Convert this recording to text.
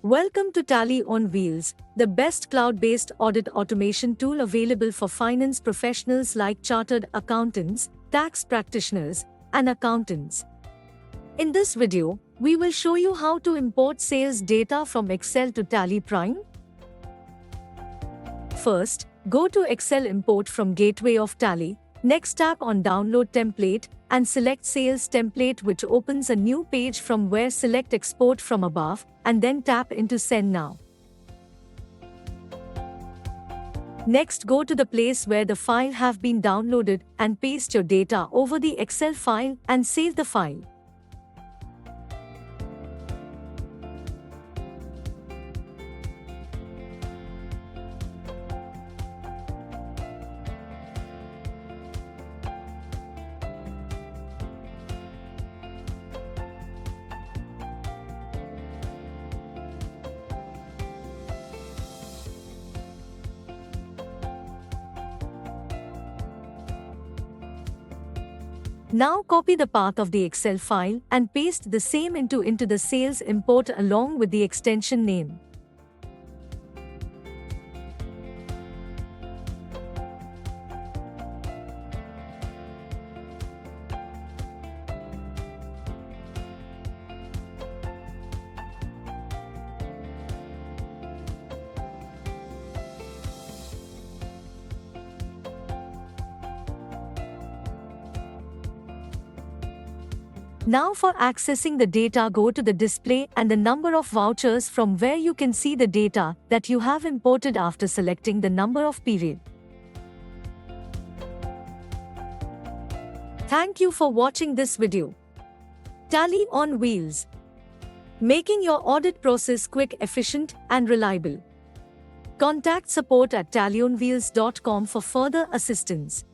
Welcome to Tally on Wheels, the best cloud-based audit automation tool available for finance professionals like chartered accountants, tax practitioners, and accountants. In this video, we will show you how to import sales data from Excel to Tally Prime. First, go to Excel Import from Gateway of Tally. Next, tap on Download Template and select Sales Template, which opens a new page from where select Export from above, and then tap into Send Now. Next, go to the place where the file have been downloaded and paste your data over the Excel file and save the file. Now copy the path of the Excel file and paste the same into the sales import along with the extension name. Now for accessing the data, go to the display and the number of vouchers from where you can see the data that you have imported after selecting the number of period. Thank you for watching this video. Tally on Wheels, making your audit process quick, efficient, and reliable. Contact support@tallyonwheels.com for further assistance.